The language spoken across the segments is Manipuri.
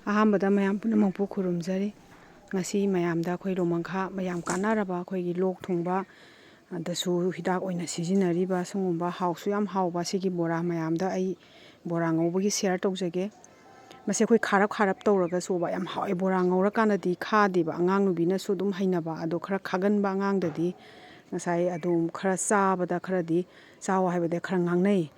ꯑꯍꯥꯟꯕꯗ ꯃꯌꯥꯝ ꯄꯨꯝꯅꯃꯛꯄꯨ ꯈꯨꯔꯨꯝꯖꯔꯤ ꯉꯁꯤ ꯃꯌꯥꯝꯗ ꯑꯩꯈꯣꯏ ꯅꯣꯡꯃꯪꯈꯥ ꯃꯌꯥꯝ ꯀꯥꯟꯅꯔꯕ ꯑꯩꯈꯣꯏꯒꯤ ꯂꯣꯛ ꯊꯨꯡꯕ ꯗꯁꯨ ꯍꯤꯗꯥꯛ ꯑꯣꯏꯅ ꯁꯤꯖꯤꯟꯅꯔꯤꯕ ꯁꯤꯒꯨꯝꯕ ꯍꯥꯎꯁꯨ ꯌꯥꯝ ꯍꯥꯎꯕ ꯁꯤꯒꯤ ꯕꯣꯔꯥ ꯃꯌꯥꯝꯗ ꯑꯩ ꯕꯣꯔꯥ ꯉꯧꯕꯒꯤ ꯁꯦꯌꯔ ꯇꯧꯖꯒꯦ ꯃꯁꯤ ꯑꯩꯈꯣꯏ ꯈꯥꯔꯞ ꯇꯧꯔꯒꯁꯨꯕ ꯌꯥꯝ ꯍꯥꯎꯋꯦ ꯕꯣꯔꯥ ꯉꯧꯔꯀꯥꯟꯗꯗꯤ ꯈꯥꯗꯦꯕ ꯑꯉꯥꯡ ꯅꯨꯕꯤꯅꯁꯨ ꯑꯗꯨꯝ ꯍꯩꯅꯕ ꯑꯗꯣ ꯈꯔ ꯈꯥꯒꯟꯕ ꯑꯉꯥꯡꯗꯗꯤ ꯉꯁꯥꯏ ꯑꯗꯨꯝ ꯈꯔ ꯆꯥꯕꯗ ꯈꯔꯗꯤ ꯆꯥꯎ ꯍꯥꯏꯕꯗ ꯈꯔ ꯉꯥꯡꯅꯩ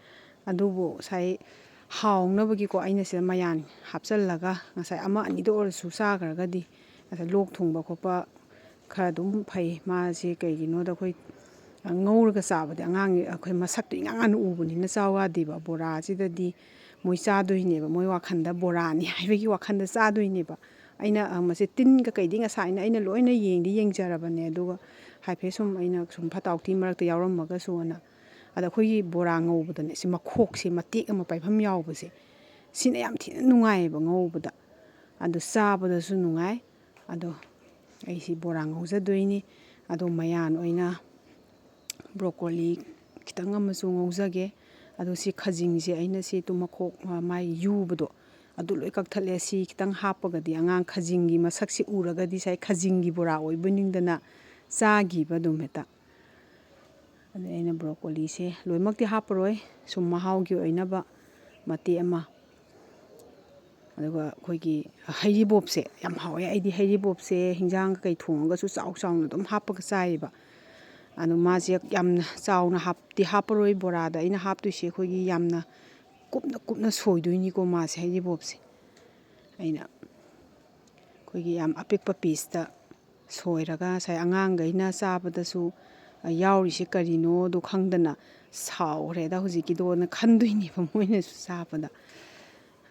ꯑꯗꯨꯕꯨ ꯉꯁꯥꯏ ꯍꯥꯎꯅꯕꯒꯤꯀꯣ ꯑꯩꯅ ꯁꯤꯗ ꯃꯌꯥꯟ ꯍꯥꯞꯆꯜꯂꯒ ꯉꯁꯥꯏ ꯑꯃ ꯑꯅꯤꯗ ꯑꯣꯏꯔꯁꯨ ꯆꯥꯈ꯭ꯔꯒꯗꯤ ꯉꯁꯥꯏ ꯂꯣꯛ ꯊꯨꯡꯕ ꯈꯣꯠꯄ ꯈꯔ ꯑꯗꯨꯝ ꯐꯩ ꯃꯥꯁꯤ ꯀꯩꯒꯤꯅꯣꯗ ꯑꯩꯈꯣꯏ ꯉꯧꯔꯒ ꯆꯥꯕꯗꯤ ꯑꯉꯥꯡ ꯑꯩꯈꯣꯏ ꯃꯁꯛꯇꯣ ꯏꯉꯥꯡ ꯉꯥꯟꯅ ꯎꯕꯅꯤꯅ ꯆꯥꯎ ꯌꯥꯗꯦꯕ ꯕꯣꯔꯥꯁꯤꯗꯗꯤ ꯃꯣꯏ ꯆꯥꯗꯣꯏꯅꯦꯕ ꯃꯣꯏ ꯋꯥꯈꯟꯗ ꯕꯣꯔꯥꯅꯤ ꯍꯥꯏꯕꯒꯤ ꯋꯥꯈꯟꯗ ꯆꯥꯗꯣꯏꯅꯦꯕ ꯑꯩꯅ ꯃꯁꯤ ꯇꯤꯟꯒ ꯀꯩꯗꯤ ꯉꯁꯥꯏꯅ ꯑꯩꯅ ꯂꯣꯏꯅ ꯌꯦꯡꯖꯔꯕꯅꯦ ꯑꯗꯨꯒ ꯍꯥꯏꯐꯦꯠ ꯁꯨꯝ ꯑꯩꯅ ꯁꯨꯝ ꯐꯠꯇ ꯍꯥꯎꯊꯤ ꯃꯔꯛꯇ ꯌꯥꯎꯔꯝꯃꯒꯁꯨꯅ ꯑꯗ ꯑꯩꯈꯣꯏꯒꯤ ꯕꯣꯔꯥ ꯉꯧꯕꯗꯅꯦ ꯁꯤ ꯃꯈꯣꯛꯁꯦ ꯃꯇꯦꯛ ꯑꯃ ꯄꯥꯏꯐꯝ ꯌꯥꯎꯕꯁꯦ ꯁꯤꯅ ꯌꯥꯝ ꯊꯤꯅ ꯅꯨꯡꯉꯥꯏꯌꯦꯕ ꯉꯧꯕꯗ ꯑꯗꯨ ꯆꯥꯕꯗꯁꯨ ꯅꯨꯡꯉꯥꯏ ꯑꯗꯣ ꯑꯩꯁꯤ ꯕꯣꯔꯥ ꯉꯧꯖꯗꯣꯏꯅꯤ ꯑꯗꯣ ꯃꯌꯥꯟ ꯑꯣꯏꯅ ꯕ꯭ꯔꯣꯀꯣꯂꯤ ꯈꯤꯇꯪ ꯑꯃꯁꯨ ꯉꯧꯖꯒꯦ ꯑꯗꯣ ꯁꯤ ꯈꯖꯤꯡꯁꯦ ꯑꯩꯅ ꯁꯤ ꯃꯈꯣꯛ ꯃꯥꯒꯤ ꯌꯨꯕꯗꯣ ꯑꯗꯨ ꯂꯣꯏ ꯀꯛꯊꯠꯂꯦ ꯁꯤ ꯈꯤꯇꯪ ꯍꯥꯞꯄꯒꯗꯤ ꯑꯉꯥꯡ ꯈꯖꯤꯡꯒꯤ ꯃꯁꯛꯁꯤ ꯎꯔꯒꯗꯤ ꯉꯁꯥꯏ ꯈꯖꯤꯡꯒꯤ ꯕꯣꯔꯥ ꯑꯣꯏꯕꯣꯏꯅꯤꯡꯗꯅ ꯆꯥꯈꯤꯕ ꯑꯗꯨꯝ ꯍꯦꯛꯇ ꯑꯗꯩ ꯑꯩꯅ ꯕ꯭ꯔꯣꯀꯣꯂꯤꯁꯦ ꯂꯣꯏꯅꯃꯛꯇꯤ ꯍꯥꯞꯄꯔꯣꯏ ꯁꯨꯝ ꯃꯍꯥꯎꯒꯤ ꯑꯣꯏꯅꯕ ꯃꯇꯦꯛ ꯑꯃ ꯑꯗꯨꯒ ꯑꯩꯈꯣꯏꯒꯤ ꯍꯩꯔꯤꯕꯣꯞꯁꯦ ꯌꯥꯝ ꯍꯥꯎꯋꯦ ꯑꯩꯗꯤ ꯍꯩꯔꯤꯕꯣꯞꯁꯦ ꯍꯤꯟꯖꯥꯡ ꯀꯩ ꯊꯣꯡꯉꯒꯁꯨ ꯆꯥꯎꯅ ꯑꯗꯨꯝ ꯍꯥꯞꯄꯒ ꯆꯥꯏꯌꯦꯕ ꯑꯗꯣ ꯃꯥꯁꯦ ꯌꯥꯝꯅ ꯆꯥꯎꯅ ꯍꯥꯞꯄꯔꯣꯏ ꯕꯣꯔꯥꯗ ꯑꯩꯅ ꯍꯥꯞꯇꯣꯏꯁꯦ ꯑꯩꯈꯣꯏꯒꯤ ꯌꯥꯝꯅ ꯀꯨꯞꯅ ꯁꯣꯏꯗꯣꯏꯅꯤꯀꯣ ꯃꯥꯁꯦ ꯍꯩꯔꯤꯕꯣꯞꯁꯦ ꯑꯩꯅ ꯑꯩꯈꯣꯏꯒꯤ ꯌꯥꯝ ꯑꯄꯤꯛꯄ ꯄꯤꯁꯇ ꯁꯣꯏꯔꯒ ꯉꯁꯥꯏ ꯑꯉꯥꯡꯈꯩꯅ ꯆꯥꯕꯗꯁꯨ ꯌꯥꯎꯔꯤꯁꯦ ꯀꯔꯤꯅꯣꯗꯣ ꯈꯪꯗꯅ ꯁꯥꯎꯈ꯭ꯔꯦꯗ ꯍꯧꯖꯤꯛꯀꯤꯗꯣꯅ ꯈꯟꯗꯣꯏꯅꯦꯕ ꯃꯣꯏꯅꯁꯨ ꯆꯥꯕꯗ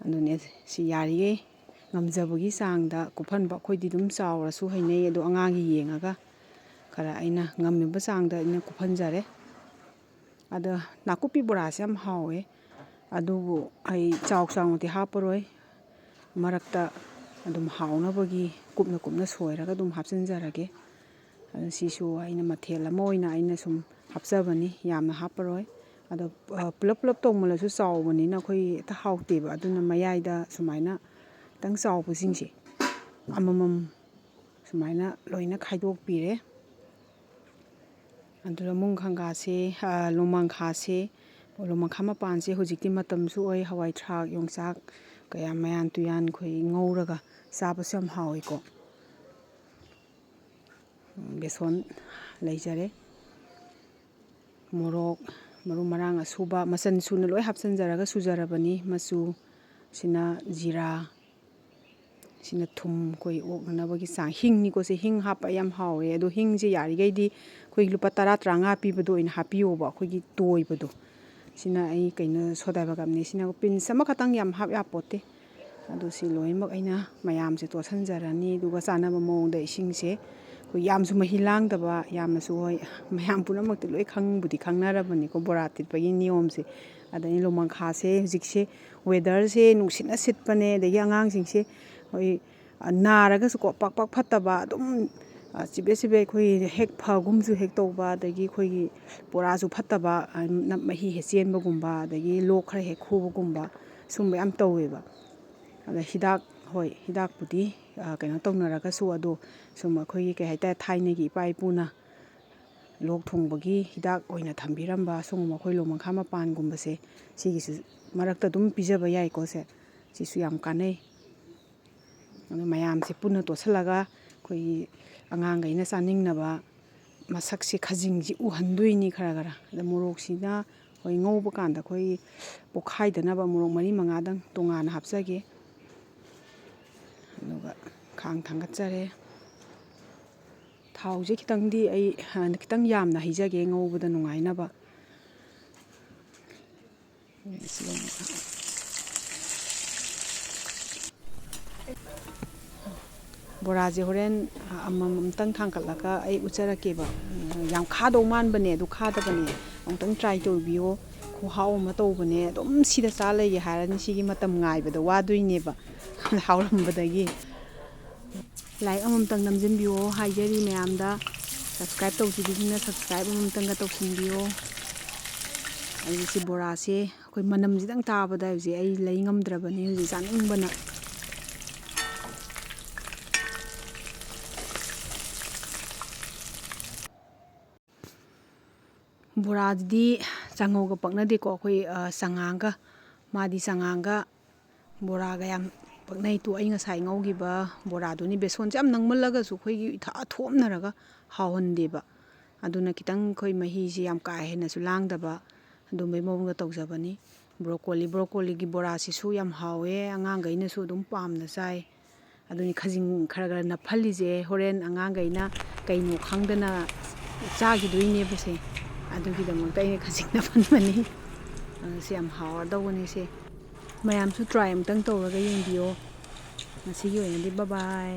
ꯑꯗꯨꯅꯦ ꯁꯤ ꯌꯥꯔꯤꯈꯩ ꯉꯝꯖꯕꯒꯤ ꯆꯥꯡꯗ ꯀꯨꯞꯍꯟꯕ ꯑꯩꯈꯣꯏꯗꯤ ꯑꯗꯨꯝ ꯆꯥꯎꯔꯁꯨ ꯍꯩꯅꯩ ꯑꯗꯣ ꯑꯉꯥꯡꯒꯤ ꯌꯦꯡꯉꯒ ꯈꯔ ꯑꯩꯅ ꯉꯝꯃꯤꯕ ꯆꯥꯡꯗ ꯑꯩꯅ ꯀꯨꯞꯍꯟꯖꯔꯦ ꯑꯗ ꯅꯥꯀꯨꯞꯄꯤ ꯕꯣꯔꯥꯁꯦ ꯌꯥꯝ ꯍꯥꯎꯋꯦ ꯑꯗꯨꯕꯨ ꯑꯩ ꯆꯥꯎꯅꯗꯤ ꯍꯥꯞꯄꯔꯣꯏ ꯃꯔꯛꯇ ꯑꯗꯨꯝ ꯍꯥꯎꯅꯕꯒꯤ ꯀꯨꯞꯅ ꯁꯣꯏꯔꯒ ꯑꯗꯨꯝ ꯍꯥꯞꯆꯤꯟꯖꯔꯒꯦ ꯑꯗꯨ ꯁꯤꯁꯨ ꯑꯩꯅ ꯃꯊꯦꯜ ꯑꯃ ꯑꯣꯏꯅ ꯑꯩꯅ ꯁꯨꯝ ꯍꯥꯞꯆꯕꯅꯤ ꯌꯥꯝꯅ ꯍꯥꯞꯄꯔꯣꯏ ꯑꯗꯣ ꯄꯨꯂꯞ ꯇꯧꯃꯜꯂꯁꯨ ꯆꯥꯎꯕꯅꯤꯅ ꯑꯩꯈꯣꯏ ꯍꯦꯛꯇ ꯍꯥꯎꯇꯦꯕ ꯑꯗꯨꯅ ꯃꯌꯥꯏꯗ ꯁꯨꯃꯥꯏꯅ ꯈꯤꯇꯪ ꯆꯥꯎꯕꯁꯤꯡꯁꯦ ꯑꯃꯃꯝ ꯁꯨꯃꯥꯏꯅ ꯂꯣꯏꯅ ꯈꯥꯏꯗꯣꯛꯄꯤꯔꯦ ꯑꯗꯨꯗ ꯅꯣꯡꯃꯥꯡꯈꯥꯁꯦ ꯅꯣꯡꯃꯥꯡꯈꯥ ꯃꯄꯥꯟꯁꯦ ꯍꯧꯖꯤꯛꯇꯤ ꯃꯇꯝꯁꯨ ꯑꯣꯏ ꯍꯋꯥꯏ ꯊꯔꯥꯛ ꯌꯣꯡꯆꯥꯛ ꯀꯌꯥ ꯃꯌꯥꯟ ꯇꯨꯌꯥꯟ ꯑꯩꯈꯣꯏ ꯉꯧꯔꯒ ꯆꯥꯕꯁꯨ ꯌꯥꯝ ꯍꯥꯎꯋꯤꯀꯣ ꯕꯦꯁꯣꯟ ꯂꯩꯖꯔꯦ ꯃꯣꯔꯣꯛ ꯃꯔꯨ ꯃꯔꯥꯡ ꯑꯁꯨꯕ ꯃꯆꯜ ꯁꯨꯅ ꯂꯣꯏ ꯍꯥꯞꯆꯤꯟꯖꯔꯒ ꯁꯨꯖꯔꯕꯅꯤ ꯃꯆꯨ ꯁꯤꯅ ꯖꯤꯔꯥ ꯁꯤꯅ ꯊꯨꯝ ꯑꯩꯈꯣꯏ ꯑꯣꯛꯅꯅꯕꯒꯤ ꯆꯥꯡ ꯍꯤꯡꯅꯤꯀꯣ ꯁꯤ ꯍꯤꯡ ꯍꯥꯞꯄ ꯌꯥꯝ ꯍꯥꯎꯋꯦ ꯑꯗꯣ ꯍꯤꯡꯁꯦ ꯌꯥꯔꯤꯈꯩꯗꯤ ꯑꯩꯈꯣꯏ ꯂꯨꯄꯥ 10-15 ꯄꯤꯕꯗꯣ ꯑꯣꯏꯅ ꯍꯥꯞꯄꯤꯌꯣꯕ ꯑꯩꯈꯣꯏꯒꯤ ꯇꯣꯏꯕꯗꯣ ꯁꯤꯅ ꯑꯩ ꯁꯣꯗꯥꯕꯥꯏꯒꯞꯅꯤ ꯁꯤꯅ ꯄꯤꯟꯁ ꯑꯃꯈꯛꯇꯪ ꯌꯥꯝ ꯍꯥꯞ ꯌꯥꯄꯣꯠꯇꯦ ꯑꯗꯨ ꯁꯤ ꯂꯣꯏꯅꯃꯛ ꯑꯩꯅ ꯃꯌꯥꯝꯁꯦ ꯇꯣꯠꯁꯟꯖꯔꯅꯤ ꯑꯗꯨꯒ ꯆꯥꯅꯕ ꯃꯑꯣꯡꯗ ꯏꯁꯤꯡꯁꯦ ꯑꯩꯈꯣꯏ ꯌꯥꯝꯁꯨ ꯃꯍꯤ ꯂꯥꯡꯗꯕ ꯌꯥꯝꯅꯁꯨ ꯍꯣꯏ ꯃꯌꯥꯝ ꯄꯨꯝꯅꯃꯛꯇꯤ ꯂꯣꯏ ꯈꯪꯅꯔꯕꯅꯤꯀꯣ ꯕꯣꯔꯥ ꯇꯤꯠꯄꯒꯤ ꯅꯤꯌꯣꯝꯁꯦ ꯑꯗꯩ ꯅꯣꯡꯃꯥꯡꯈꯥꯁꯦ ꯍꯧꯖꯤꯛꯁꯦ ꯋꯦꯗꯔꯁꯦ ꯅꯨꯡꯁꯤꯠꯅ ꯁꯤꯠꯄꯅꯦ ꯑꯗꯒꯤ ꯑꯉꯥꯡꯁꯤꯡꯁꯦ ꯍꯣꯏ ꯅꯥꯔꯒꯁꯨꯀꯣ ꯄꯥꯛ ꯐꯠꯇꯕ ꯑꯗꯨꯝ ꯆꯤꯕꯦꯠ ꯑꯩꯈꯣꯏ ꯍꯦꯛ ꯐꯒꯨꯝꯁꯨ ꯍꯦꯛ ꯇꯧꯕ ꯑꯗꯒꯤ ꯑꯩꯈꯣꯏꯒꯤ ꯕꯣꯔꯥꯁꯨ ꯐꯠꯇꯕ ꯃꯍꯤ ꯍꯦꯛ ꯆꯦꯟꯕꯒꯨꯝꯕ ꯑꯗꯒꯤ ꯂꯣꯛ ꯈꯔ ꯍꯦꯛ ꯈꯨꯕꯒꯨꯝꯕ ꯁꯨꯝꯕ ꯌꯥꯝ ꯇꯧꯋꯦꯕ ꯑꯗ ꯍꯤꯗꯥꯛꯄꯨꯗꯤ ꯀꯩꯅꯣ ꯇꯧꯅꯔꯒꯁꯨ ꯑꯗꯣ ꯁꯨꯝ ꯑꯩꯈꯣꯏꯒꯤ ꯀꯩ ꯍꯥꯏꯇꯥꯔꯦ ꯊꯥꯏꯅꯒꯤ ꯏꯄꯥ ꯏꯄꯨꯅ ꯂꯣꯛ ꯊꯨꯡꯕꯒꯤ ꯍꯤꯗꯥꯛ ꯑꯣꯏꯅ ꯊꯝꯕꯤꯔꯝꯕ ꯁꯤꯒꯨꯝꯕ ꯑꯩꯈꯣꯏ ꯅꯣꯡꯃꯪꯈꯥ ꯃꯄꯥꯟꯒꯨꯝꯕꯁꯦ ꯁꯤꯒꯤꯁꯨ ꯃꯔꯛꯇ ꯑꯗꯨꯝ ꯄꯤꯖꯕ ꯌꯥꯏꯀꯣ ꯁꯤꯁꯨ ꯌꯥꯝ ꯀꯥꯟꯅꯩ ꯑꯗꯨ ꯃꯌꯥꯝꯁꯦ ꯄꯨꯟꯅ ꯇꯣꯠꯁꯤꯜꯂꯒ ꯑꯩꯈꯣꯏꯒꯤ ꯑꯉꯥꯡꯈꯩꯅ ꯆꯥꯅꯤꯡꯅꯕ ꯃꯁꯛꯁꯦ ꯈꯖꯤꯡꯁꯤ ꯎꯍꯟꯗꯣꯏꯅꯤ ꯈꯔ ꯑꯗ ꯃꯣꯔꯣꯛꯁꯤꯅ ꯍꯣꯏ ꯉꯧꯕ ꯀꯥꯟꯗ ꯑꯩꯈꯣꯏ ꯄꯣꯛꯈꯥꯏꯗꯅꯕ ꯃꯣꯔꯣꯛ 4-5ꯗꯪ ꯇꯣꯉꯥꯟꯅ ꯍꯥꯞꯆꯒꯦ ꯑꯗꯨꯒ ꯈꯥꯡ ꯊꯥꯡꯒꯠꯆꯔꯦ ꯊꯥꯎꯁꯦ ꯈꯤꯇꯪꯗꯤ ꯑꯩ ꯈꯤꯇꯪ ꯌꯥꯝꯅ ꯍꯩꯖꯒꯦ ꯉꯧꯕꯗ ꯅꯨꯡꯉꯥꯏꯅꯕ ꯕꯣꯔꯥꯁꯦ ꯍꯣꯔꯦꯟ ꯑꯃꯃꯝꯇꯪ ꯊꯥꯡꯀꯠꯂꯒ ꯑꯩ ꯎꯠꯆꯔꯛꯀꯦꯕ ꯌꯥꯝ ꯈꯥꯗꯧ ꯃꯥꯟꯕꯅꯦ ꯑꯗꯨ ꯈꯥꯗꯕꯅꯦ ꯑꯃꯨꯛꯇꯪ ꯇ꯭ꯔꯥꯏ ꯇꯧꯕꯤꯌꯣ ꯈꯨꯍꯥꯎ ꯑꯃ ꯇꯧꯕꯅꯦ ꯑꯗꯨꯝ ꯁꯤꯗ ꯆꯥ ꯂꯩꯒꯦ ꯍꯥꯏꯔꯅꯤ ꯁꯤꯒꯤ ꯃꯇꯝ ꯉꯥꯏꯕꯗ ꯋꯥꯗꯣꯏꯅꯦꯕ ꯍꯥꯎꯔꯝꯕꯗꯒꯤ ꯂꯥꯏꯛ ꯑꯃꯃꯝꯇꯪ ꯅꯝꯁꯤꯟꯕꯤꯌꯣ ꯍꯥꯏꯖꯔꯤ ꯃꯌꯥꯝꯗ ꯁꯕꯁꯀ꯭ꯔꯥꯏꯞ ꯇꯧꯗ꯭ꯔꯤꯕꯁꯤꯡꯅ ꯁꯕꯁꯀ꯭ꯔꯥꯏꯞ ꯑꯃꯃꯝꯇꯪꯒ ꯇꯧꯁꯤꯟꯕꯤꯌꯣ ꯑꯩ ꯁꯤ ꯕꯣꯔꯥꯁꯦ ꯑꯩꯈꯣꯏ ꯃꯅꯝꯁꯤꯗꯪ ꯇꯥꯕꯗ ꯍꯧꯖꯤꯛ ꯑꯩ ꯂꯩ ꯉꯝꯗ꯭ꯔꯕꯅꯤ ꯍꯧꯖꯤꯛ ꯆꯥꯅꯤꯡꯕꯅ ꯕꯣꯔꯥꯗꯤ ꯆꯉꯧꯒ ꯄꯛꯅꯗꯦꯀꯣ ꯑꯩꯈꯣꯏ ꯆꯉꯥꯡꯒ ꯃꯥꯗꯤ ꯆꯉꯥꯡꯒ ꯕꯣꯔꯥꯒ ꯌꯥꯝ ꯄꯛꯅꯩ ꯇꯣ ꯑꯩ ꯉꯁꯥꯏ ꯉꯧꯈꯤꯕ ꯕꯣꯔꯥꯗꯨꯅꯤ ꯕꯦꯁꯣꯟꯁꯦ ꯌꯥꯝ ꯅꯪꯃꯜꯂꯒꯁꯨ ꯑꯩꯈꯣꯏꯒꯤ ꯏꯊꯥ ꯊꯣꯛꯅꯔꯒ ꯍꯥꯎꯍꯟꯗꯦꯕ ꯑꯗꯨꯅ ꯈꯤꯇꯪ ꯑꯩꯈꯣꯏ ꯃꯍꯤꯁꯦ ꯌꯥꯝ ꯀꯥ ꯍꯦꯟꯅꯁꯨ ꯂꯥꯡꯗꯕ ꯑꯗꯨꯝꯕꯩ ꯃꯑꯣꯡꯗ ꯇꯧꯖꯕꯅꯤ ꯕ꯭ꯔꯣꯀꯣꯂꯤꯒꯤ ꯕꯣꯔꯥꯁꯤꯁꯨ ꯌꯥꯝ ꯍꯥꯎꯋꯦ ꯑꯉꯥꯡꯈꯩꯅꯁꯨ ꯑꯗꯨꯝ ꯄꯥꯝꯅ ꯆꯥꯏ ꯑꯗꯨꯅꯤ ꯈꯖꯤꯡ ꯈꯔ ꯅꯞꯍꯜꯂꯤꯁꯦ ꯍꯣꯔꯦꯟ ꯑꯉꯥꯡꯈꯩꯅ ꯀꯩꯅꯣ ꯈꯪꯗꯅ ꯆꯥꯈꯤꯗꯣꯏꯅꯦꯕꯁꯦ ꯑꯗꯨꯒꯤꯗꯃꯛꯇ ꯑꯩꯅ ꯈꯖꯤꯡ ꯅꯞꯍꯟꯕꯅꯤ ꯁꯤ ꯌꯥꯝ ꯍꯥꯎꯔꯗꯧꯕꯅꯤ ꯁꯦ ꯃꯌꯥꯝꯁꯨ ꯇ꯭ꯔꯥꯏ ꯑꯃꯨꯛꯇꯪ ꯇꯧꯔꯒ ꯌꯦꯡꯕꯤꯌꯣ ꯉꯁꯤꯒꯤ ꯑꯣꯏꯅꯗꯤ ꯕꯥꯏ ꯕꯥꯏ